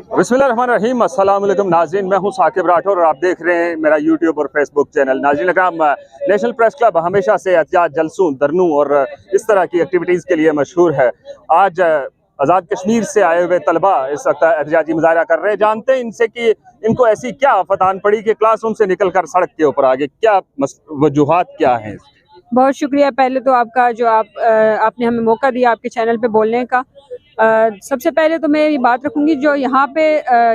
बिस्मिल्लाहिर्रहमानिर्रहीम, अस्सलाम वालेकुम नाज़रीन, मैं हूं साकिब राठौर और आप देख रहे हैं मेरा यूट्यूब और फेसबुक चैनल। नाज़रीन अकराम, नेशनल प्रेस क्लब हमेशा से एहतिजाज, जलसों, धरनों और इस तरह की एक्टिविटीज़ के लिए मशहूर है। आज आज़ाद कश्मीर से आए हुए तलबा इस वक्त एहतिजाजी मुजाहरा कर रहे हैं। जानते हैं इनसे कि इनको ऐसी क्या आफत आन पड़ी कि क्लासरूम से निकल कर सड़क के ऊपर आगे, क्या वजूहात क्या हैं? बहुत शुक्रिया पहले तो आपका, जो आपने हमें मौका दिया आपके चैनल पे बोलने का। सबसे पहले तो मैं ये बात रखूँगी, जो यहाँ पे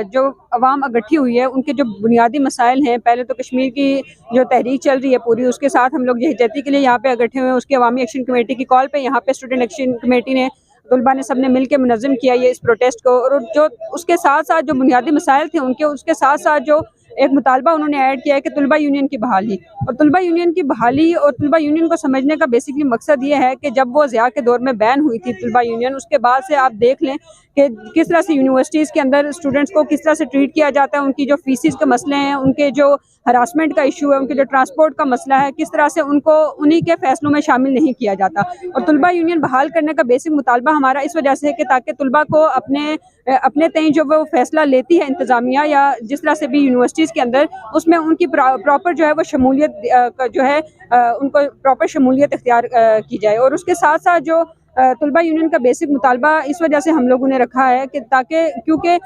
जो अवाम इकट्ठी हुई है उनके जो बुनियादी मसाइल हैं। पहले तो कश्मीर की जो तहरीक चल रही है पूरी, उसके साथ हम लोग यहजती के लिए यहाँ पे इकट्ठे हुए हैं। उसकी अवामी एक्शन कमेटी की कॉल पे यहाँ पे स्टूडेंट एक्शन कमेटी ने, तलबा ने, सबने मिल के मुनज़्ज़म किया ये इस प्रोटेस्ट को। और जो उसके साथ साथ जो बुनियादी मसाइल थे उनके, उसके साथ साथ जो एक मुतालबा उन्होंने ऐड किया है कि तलबा यूनियन की बहाली। और तलबा यूनियन की बहाली और तलबा यूनियन को समझने का बेसिकली मकसद ये है कि जब वो ज़िया के दौर में बैन हुई थी तलबा यूनियन, उसके बाद से आप देख लें कि किस तरह से यूनिवर्सिटीज़ के अंदर स्टूडेंट्स को किस तरह से ट्रीट किया जाता है। उनकी जो फीसिस के मसले हैं, उनके जो हरासमेंट का इशू है, उनके जो ट्रांसपोर्ट का मसला है, किस तरह से उनको उन्हीं के फैसलों में शामिल नहीं किया जाता। और तलबा यूनियन बहाल करने का बेसिक मुतालबा हमारा इस वजह से है कि ताकि तलबा को अपने तय जो वो फैसला लेती है इंतज़ामिया या जिस तरह से भी यूनिवर्सिटीज़ के अंदर, उसमें उनकी प्रॉपर जो है वो शमूलियत जो है उनको प्रॉपर शमूलियत इख्तियार की जाए। और उसके साथ साथ जो तलबा यूनियन का बेसिक मुतालबा इस वजह से हम लोगों ने रखा है कि ताकि, क्योंकि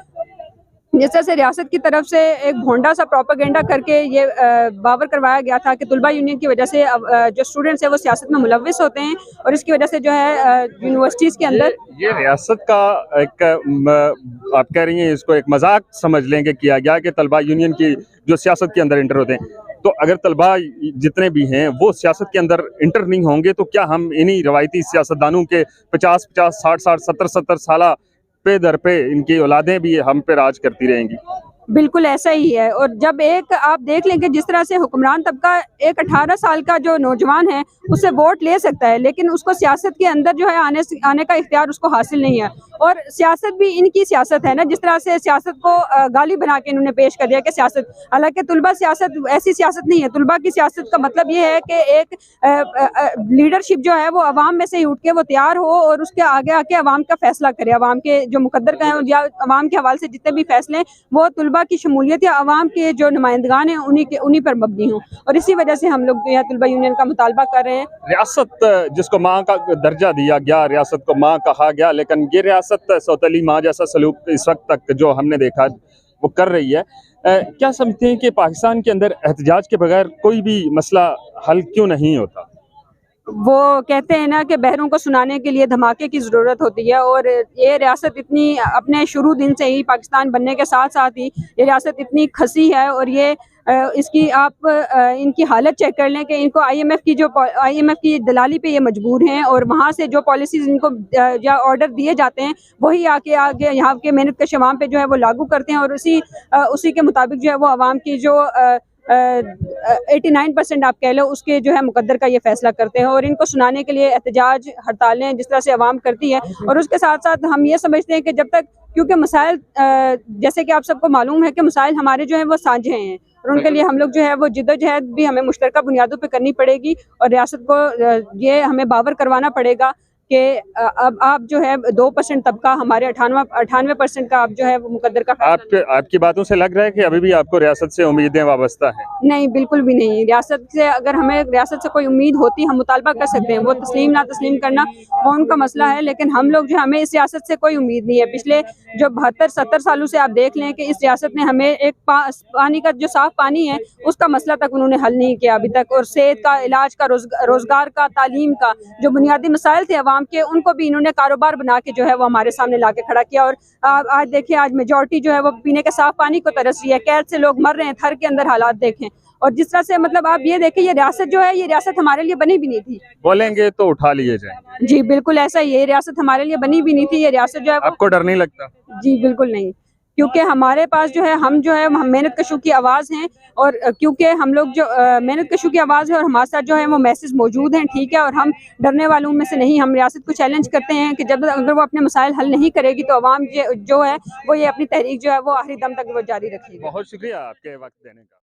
जिस तरह से रियासत की तरफ से एक भोंडा सा प्रोपेगेंडा करके ये बावर करवाया गया था कि तलबा यूनियन की वजह से जो स्टूडेंट्स हैं वो सियासत में मुलव्विस होते हैं, और इसकी वजह से जो है यूनिवर्सिटीज़ के अंदर ये रियासत का एक आप कह रही हैं इसको एक मजाक समझ लेंगे किया गया कि तलबा यूनियन की जो सियासत के अंदर इंटर होते हैं। तो अगर तलबा जितने भी हैं वो सियासत के अंदर इंटर नहीं होंगे तो क्या हम इन्हीं रवायती सियासतदानों के 50-50, 60-60, 70-70 साल पे दर पे इनकी औलादें भी हम पे राज करती रहेंगी? बिल्कुल ऐसा ही है। और जब एक आप देख लें कि जिस तरह से हुक्मरान तबका एक 18 साल का जो नौजवान है उससे वोट ले सकता है, लेकिन उसको सियासत के अंदर जो है आने का इख्तियार उसको हासिल नहीं है। और सियासत भी इनकी सियासत है ना, जिस तरह से सियासत को गाली बना के इन्होंने पेश कर दिया कि सियासत, हालांकि तलबा सियासत ऐसी सियासत नहीं है। तलबा की सियासत का मतलब ये है कि एक लीडरशिप जो है वो अवाम में से ही उठ के वो तैयार हो और उसके आगे आके अवाम का फैसला करे। अवाम के जो मुकद्दर का है या अवाम के हवाले से जितने भी फैसले वो तलबा की शमूलियत या अवाम के जो नुमाइंदगान हैं उन्हीं पर मबनी हो। और इसी वजह से हम लोग यहाँ तलबा यूनियन का मुतालबा कर रहे हैं। रियासत जिसको माँ का दर्जा दिया गया, रियासत को माँ कहा गया, लेकिन ये रियासत सौतेली माँ जैसा सलूक इस वक्त तक जो हमने देखा वो कर रही है। क्या समझते हैं कि पाकिस्तान के अंदर एहतजाज के बगैर कोई भी मसला हल क्यों नहीं होता? वो कहते हैं ना कि बहरों को सुनाने के लिए धमाके की ज़रूरत होती है। और ये रियासत इतनी, अपने शुरू दिन से ही पाकिस्तान बनने के साथ साथ ही ये रियासत इतनी खसी है। और ये इसकी आप इनकी हालत चेक कर लें कि इनको आईएमएफ की दलाली पे ये मजबूर हैं। और वहाँ से जो पॉलिसीज़ इनको या ऑर्डर दिए जाते हैं वही आगे यहाँ के मेहनत कश अवाम पे जो है वो लागू करते हैं। और उसी के मुताबिक जो है वो अवाम की जो 89% आप कह लो उसके जो है मुकद्दर का ये फैसला करते हैं। और इनको सुनाने के लिए एहतजाज, हड़तालें जिस तरह से अवाम करती है। और उसके साथ साथ हम ये समझते हैं कि जब तक, क्योंकि मसाइल जैसे कि आप सबको मालूम है कि मसाइल हमारे जो है वो साझे हैं, और उनके लिए हम लोग जो है वो जिद्दोजहद भी हमें मुश्तरका बुनियादों पे करनी पड़ेगी। और रियासत को ये हमें बावर करवाना पड़ेगा कि अब आप जो है 2% तबका हमारे 98% का आप जो है वो मुकद्दर का आपकी बातों से लग रहा है कि अभी भी आपको रियासत से उम्मीदें वाबस्ता हैं? नहीं, बिल्कुल भी नहीं। रियासत से, अगर हमें रियासत से कोई उम्मीद होती हम मुतालबा कर सकते हैं, वो तस्लीम ना तस्लीम करना वो उनका मसला है। लेकिन हम लोग जो, हमें इस रियासत से कोई उम्मीद नहीं है। पिछले जो 72-70 सालों से आप देख लें कि इस रियासत ने हमें एक पानी का, जो साफ पानी है उसका मसला तक उन्होंने हल नहीं किया अभी तक। और सेहत का, इलाज का, रोजगार का, तालीम का, जो बुनियादी मसाइल थे अवाम के, उनको भी इन्होंने कारोबार बना के जो है वो हमारे सामने ला के खड़ा किया। और आज देखिए, आज मेजॉरिटी जो है वो पीने के साफ पानी को तरस रही है। कैद से लोग मर रहे हैं, थर के अंदर हालात देखें। और जिस तरह से, मतलब आप ये देखें, ये रियासत जो है, ये रियासत हमारे लिए बनी भी नहीं थी। बोलेंगे तो उठा लिए जाएंगे। जी बिल्कुल ऐसा ही है, ये रियासत हमारे लिए बनी भी नहीं थी। ये रियासत जो है, आपको डर नहीं लगता? जी बिल्कुल नहीं, क्योंकि हमारे पास जो है, हम जो है हम मेहनत कशों की आवाज़ हैं। और क्योंकि हम लोग जो मेहनत कशों की आवाज़ है और हमारे साथ जो है वो मैसेज मौजूद हैं, ठीक है। और हम डरने वालों में से नहीं, हम रियासत को चैलेंज करते हैं कि जब अगर वो अपने मसाइल हल नहीं करेगी तो अवाम जो है वो ये अपनी तहरीक जो है वो आखिरी दम तक वो जारी रखेगी। बहुत शुक्रिया आपके वक्त देने का।